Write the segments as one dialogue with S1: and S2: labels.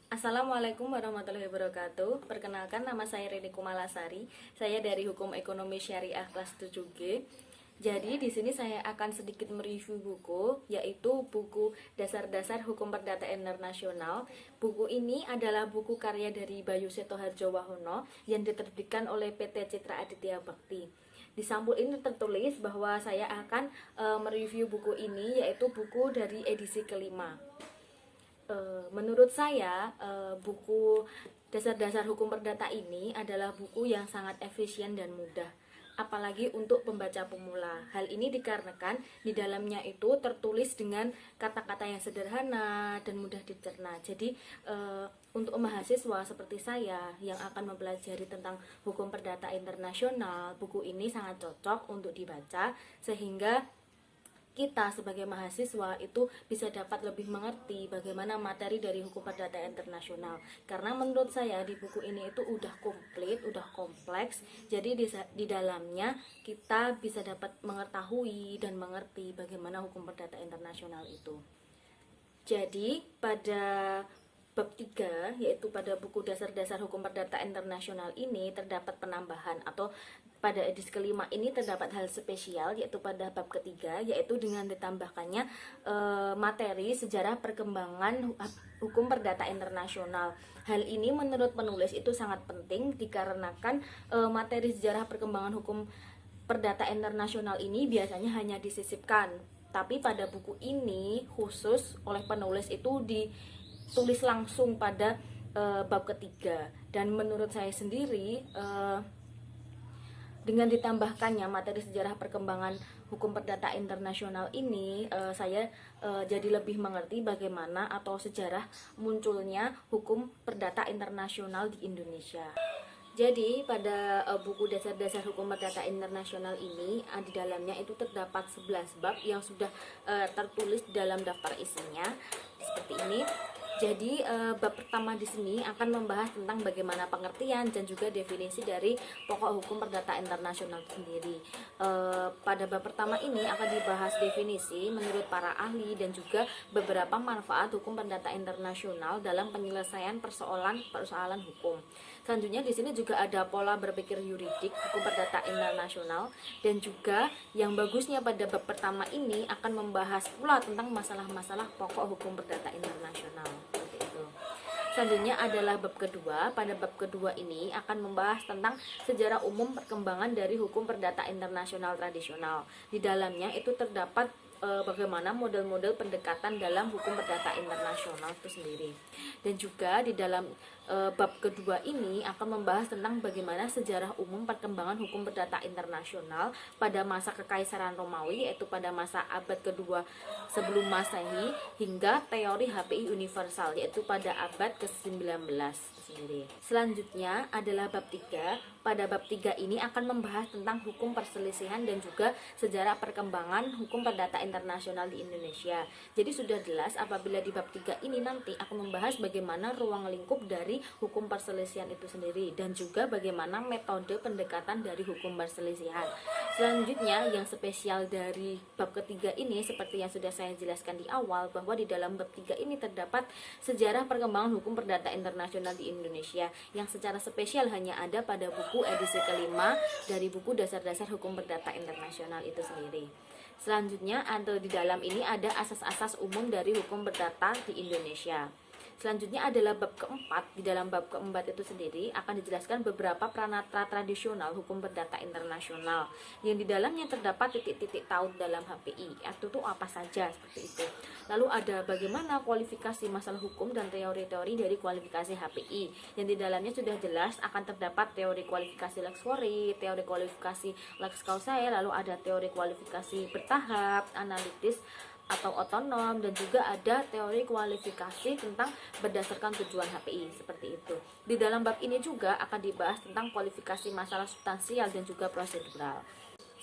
S1: Assalamualaikum warahmatullahi wabarakatuh. Perkenalkan, nama saya Rini Kumalasari. Saya dari Hukum Ekonomi Syariah kelas 7G. Jadi di sini saya akan sedikit mereview buku, yaitu buku Dasar-Dasar Hukum Perdata Internasional. Buku ini adalah buku karya dari Bayu Seto Harjowahono yang diterbitkan oleh PT Citra Aditya Bakti. Di sampul ini tertulis bahwa saya akan mereview buku ini, yaitu buku dari edisi kelima. Menurut saya, buku Dasar-Dasar Hukum Perdata ini adalah buku yang sangat efisien dan mudah, apalagi untuk pembaca pemula. Hal ini dikarenakan di dalamnya itu tertulis dengan kata-kata yang sederhana dan mudah dicerna. Jadi, untuk mahasiswa seperti saya yang akan mempelajari tentang hukum perdata internasional, buku ini sangat cocok untuk dibaca, sehingga kita sebagai mahasiswa itu bisa dapat lebih mengerti bagaimana materi dari hukum perdata internasional. Karena menurut saya di buku ini itu udah komplit, udah kompleks. Jadi di dalamnya kita bisa dapat mengetahui dan mengerti bagaimana hukum perdata internasional itu. Jadi pada bab 3, yaitu pada buku Dasar-Dasar Hukum Perdata Internasional ini terdapat penambahan, atau pada edisi kelima ini terdapat hal spesial, yaitu pada bab ketiga, yaitu dengan ditambahkannya materi sejarah perkembangan hukum perdata internasional. Hal ini menurut penulis itu sangat penting dikarenakan materi sejarah perkembangan hukum perdata internasional ini biasanya hanya disisipkan, tapi pada buku ini khusus oleh penulis itu ditulis langsung pada bab ketiga. Dan menurut saya sendiri, dengan ditambahkannya materi sejarah perkembangan hukum perdata internasional ini, saya jadi lebih mengerti bagaimana atau sejarah munculnya hukum perdata internasional di Indonesia. Jadi pada buku Dasar-Dasar Hukum Perdata Internasional ini, di dalamnya itu terdapat 11 bab yang sudah tertulis dalam daftar isinya seperti ini. Jadi bab pertama di sini akan membahas tentang bagaimana pengertian dan juga definisi dari pokok hukum perdata internasional itu sendiri. Pada bab pertama ini akan dibahas definisi menurut para ahli dan juga beberapa manfaat hukum perdata internasional dalam penyelesaian persoalan hukum. Selanjutnya di sini juga ada pola berpikir yuridik hukum perdata internasional, dan juga yang bagusnya pada bab pertama ini akan membahas pula tentang masalah-masalah pokok hukum perdata internasional. Seperti itu. Selanjutnya adalah bab kedua. Pada bab kedua ini akan membahas tentang sejarah umum perkembangan dari hukum perdata internasional tradisional. Di dalamnya itu terdapat bagaimana model-model pendekatan dalam hukum perdata internasional itu sendiri. Dan juga di dalam bab kedua ini akan membahas tentang bagaimana sejarah umum perkembangan hukum perdata internasional pada masa Kekaisaran Romawi, yaitu pada masa abad kedua sebelum Masehi, hingga teori HPI universal, yaitu pada abad ke-19 sendiri. Selanjutnya adalah bab 3. Pada bab 3 ini akan membahas tentang hukum perselisihan dan juga sejarah perkembangan hukum perdata internasional di Indonesia. Jadi sudah jelas apabila di bab 3 ini nanti akan membahas bagaimana ruang lingkup dari hukum perselisihan itu sendiri dan juga bagaimana metode pendekatan dari hukum perselisihan. Selanjutnya yang spesial dari bab ketiga ini seperti yang sudah saya jelaskan di awal, bahwa di dalam bab 3 ini terdapat sejarah perkembangan hukum perdata internasional di Indonesia yang secara spesial hanya ada pada buku edisi kelima dari buku Dasar-Dasar Hukum Perdata Internasional itu sendiri. Selanjutnya di dalam ini ada asas-asas umum dari hukum perdata di Indonesia. Selanjutnya adalah bab keempat. Di dalam bab keempat itu sendiri akan dijelaskan beberapa pranata tradisional hukum perdata internasional yang di dalamnya terdapat titik-titik taut dalam HPI. Itu tuh apa saja, seperti itu. Lalu ada bagaimana kualifikasi masalah hukum dan teori-teori dari kualifikasi HPI. Yang di dalamnya sudah jelas akan terdapat teori kualifikasi lex fori, teori kualifikasi lex causae, lalu ada teori kualifikasi bertahap, analitis atau otonom, dan juga ada teori kualifikasi tentang berdasarkan tujuan HPI, seperti itu. Di dalam bab ini juga akan dibahas tentang kualifikasi masalah substansial dan juga prosedural.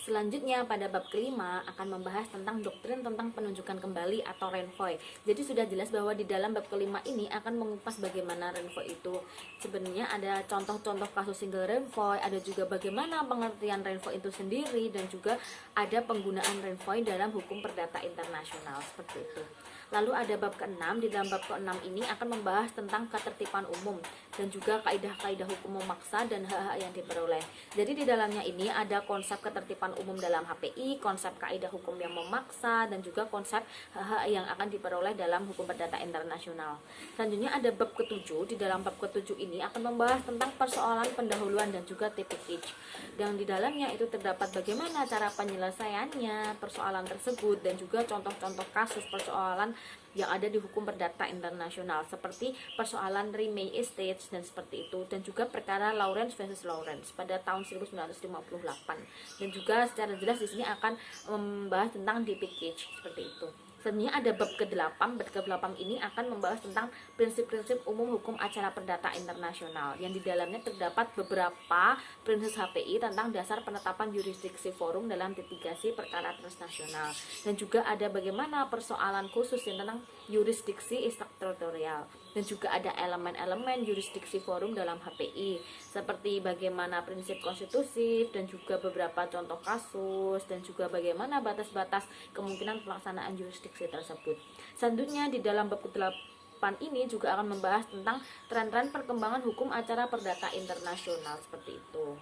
S1: Selanjutnya pada bab kelima akan membahas tentang doktrin tentang penunjukan kembali atau renvoi. Jadi sudah jelas bahwa di dalam bab kelima ini akan mengupas bagaimana renvoi itu. Sebenarnya ada contoh-contoh kasus single renvoi, ada juga bagaimana pengertian renvoi itu sendiri, dan juga ada penggunaan renvoi dalam hukum perdata internasional seperti itu. Lalu ada bab ke-6. Di dalam bab ke-6 ini akan membahas tentang ketertiban umum dan juga kaidah-kaidah hukum memaksa dan hak-hak yang diperoleh. Jadi di dalamnya ini ada konsep ketertiban umum dalam HPI, konsep kaidah hukum yang memaksa, dan juga konsep hak-hak yang akan diperoleh dalam hukum perdata internasional. Selanjutnya ada bab ke-7. Di dalam bab ke-7 ini akan membahas tentang persoalan pendahuluan dan juga TPH. Dan di dalamnya itu terdapat bagaimana cara penyelesaiannya persoalan tersebut, dan juga contoh-contoh kasus persoalan yang ada di hukum perdata internasional seperti persoalan Remey Estates dan seperti itu, dan juga perkara Lawrence versus Lawrence pada tahun 1958. Dan juga secara jelas di sini akan membahas tentang DPK seperti itu. Sebenarnya ada bab ke-8. Bab ke-8 ini akan membahas tentang prinsip-prinsip umum hukum acara perdata internasional, yang di dalamnya terdapat beberapa prinsip HPI tentang dasar penetapan yurisdiksi forum dalam litigasi perkara transnasional, dan juga ada bagaimana persoalan khusus yang tentang yurisdiksi ekstrateritorial, dan juga ada elemen-elemen yurisdiksi forum dalam HPI seperti bagaimana prinsip konstitusi, dan juga beberapa contoh kasus, dan juga bagaimana batas-batas kemungkinan pelaksanaan yurisdiksi tersebut. Selanjutnya di dalam bab ke-8 ini juga akan membahas tentang tren-tren perkembangan hukum acara perdata internasional seperti itu.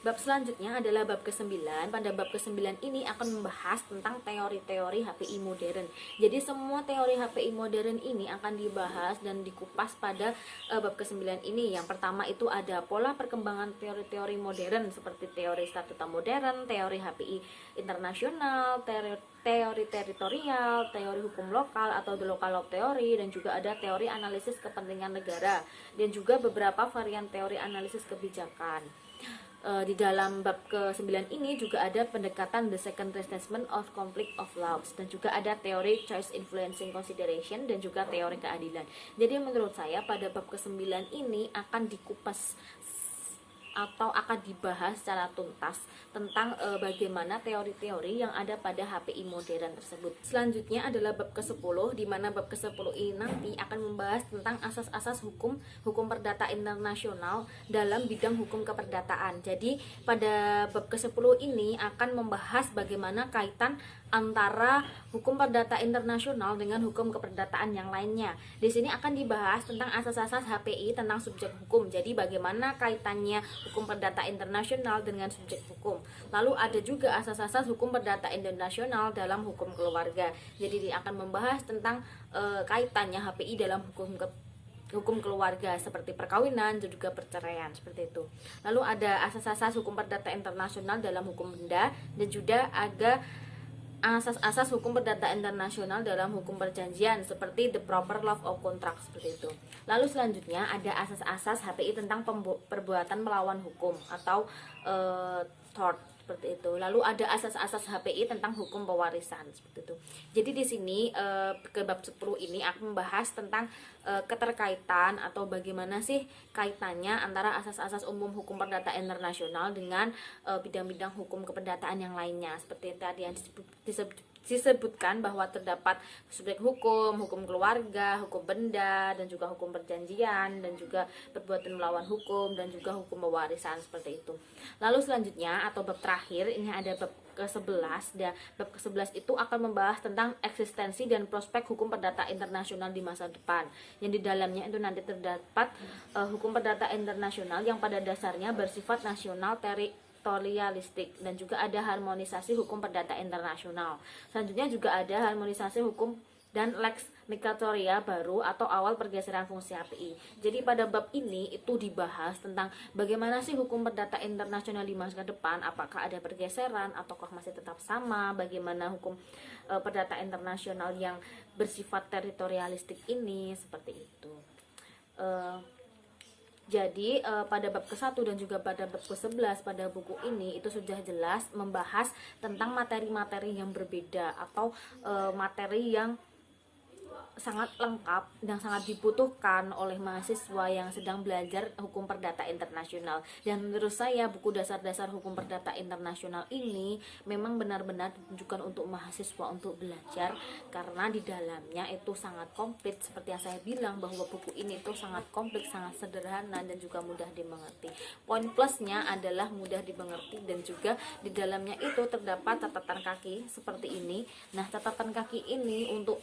S1: Bab selanjutnya adalah bab ke-9. Pada bab ke-9 ini akan membahas tentang teori-teori HPI modern. Jadi semua teori HPI modern ini akan dibahas dan dikupas pada bab ke-9 ini. Yang pertama itu ada pola perkembangan teori-teori modern seperti teori statuta modern, teori HPI internasional, teori teritorial, teori hukum lokal atau the local law theory, dan juga ada teori analisis kepentingan negara, dan juga beberapa varian teori analisis kebijakan. Di dalam bab ke-9 ini juga ada pendekatan the second assessment of conflict of laws, dan juga ada teori choice influencing consideration, dan juga teori keadilan. Jadi menurut saya pada bab ke-9 ini akan dikupas atau akan dibahas secara tuntas tentang bagaimana teori-teori yang ada pada HPI modern tersebut. Selanjutnya adalah bab ke-10, di mana bab ke-10 ini nanti akan membahas tentang asas-asas hukum perdata internasional dalam bidang hukum keperdataan. Jadi pada bab ke-10 ini akan membahas bagaimana kaitan antara hukum perdata internasional dengan hukum keperdataan yang lainnya. Di sini akan dibahas tentang asas-asas HPI tentang subjek hukum. Jadi bagaimana kaitannya hukum perdata internasional dengan subjek hukum. Lalu ada juga asas-asas hukum perdata internasional dalam hukum keluarga. Jadi dia akan membahas tentang kaitannya HPI dalam hukum keluarga seperti perkawinan dan juga perceraian seperti itu. Lalu ada asas-asas hukum perdata internasional dalam hukum benda, dan juga ada asas-asas hukum perdata internasional dalam hukum perjanjian seperti the proper law of contract seperti itu. Lalu selanjutnya ada asas-asas HPI tentang perbuatan melawan hukum atau tort seperti itu. Lalu ada asas-asas HPI tentang hukum pewarisan seperti itu. Jadi di sini ke bab 10 ini akan membahas tentang keterkaitan atau bagaimana sih kaitannya antara asas-asas umum hukum perdata internasional dengan bidang-bidang hukum keperdataan yang lainnya. Seperti tadi yang disebutkan bahwa terdapat subjek hukum, hukum keluarga, hukum benda, dan juga hukum perjanjian, dan juga perbuatan melawan hukum, dan juga hukum pewarisan seperti itu. Lalu selanjutnya atau bab terakhir ini ada bab ke-11. Dan bab ke-11 itu akan membahas tentang eksistensi dan prospek hukum perdata internasional di masa depan. Yang di dalamnya itu nanti terdapat hukum perdata internasional yang pada dasarnya bersifat nasional teritorialistik, dan juga ada harmonisasi hukum perdata internasional. Selanjutnya juga ada harmonisasi hukum dan lex migratoria baru atau awal pergeseran fungsi HPI. Jadi pada bab ini itu dibahas tentang bagaimana sih hukum perdata internasional di masa depan, apakah ada pergeseran ataukah masih tetap sama, bagaimana hukum perdata internasional yang bersifat teritorialistik ini, seperti itu. Jadi pada bab ke-1 dan juga pada bab ke-11 pada buku ini itu sudah jelas membahas tentang materi-materi yang berbeda atau materi yang sangat lengkap dan sangat dibutuhkan oleh mahasiswa yang sedang belajar hukum perdata internasional. Dan menurut saya buku dasar-dasar hukum perdata internasional ini memang benar-benar ditujukan untuk mahasiswa untuk belajar, karena di dalamnya itu sangat komplit. Seperti yang saya bilang bahwa buku ini itu sangat kompleks, sangat sederhana dan juga mudah dimengerti. Poin plusnya adalah mudah dimengerti dan juga di dalamnya itu terdapat catatan kaki seperti ini. Nah, catatan kaki ini untuk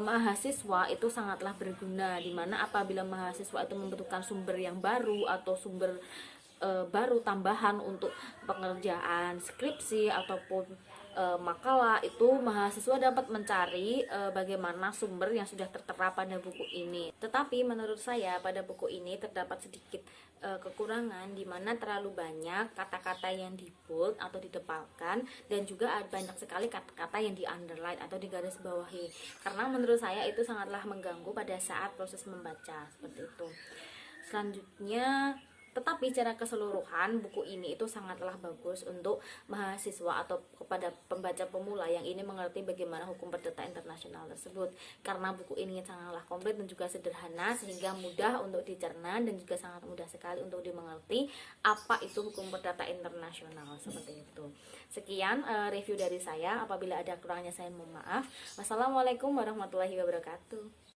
S1: mahasiswa itu sangatlah berguna, dimana apabila mahasiswa itu membutuhkan sumber yang baru atau sumber baru tambahan untuk pengerjaan skripsi ataupun makalah, itu mahasiswa dapat mencari bagaimana sumber yang sudah tertera pada buku ini. Tetapi menurut saya pada buku ini terdapat sedikit kekurangan, di mana terlalu banyak kata-kata yang di bold atau didepalkan, dan juga ada banyak sekali kata-kata yang di underline atau di garis bawahi, karena menurut saya itu sangatlah mengganggu pada saat proses membaca seperti itu. Selanjutnya, tetapi secara keseluruhan buku ini itu sangatlah bagus untuk mahasiswa atau kepada pembaca pemula yang ini mengerti bagaimana hukum perdata internasional tersebut, karena buku ini sangatlah komplit dan juga sederhana sehingga mudah untuk dicerna dan juga sangat mudah sekali untuk dimengerti apa itu hukum perdata internasional seperti itu. Sekian review dari saya, apabila ada kurangnya saya mohon maaf. Wassalamualaikum warahmatullahi wabarakatuh.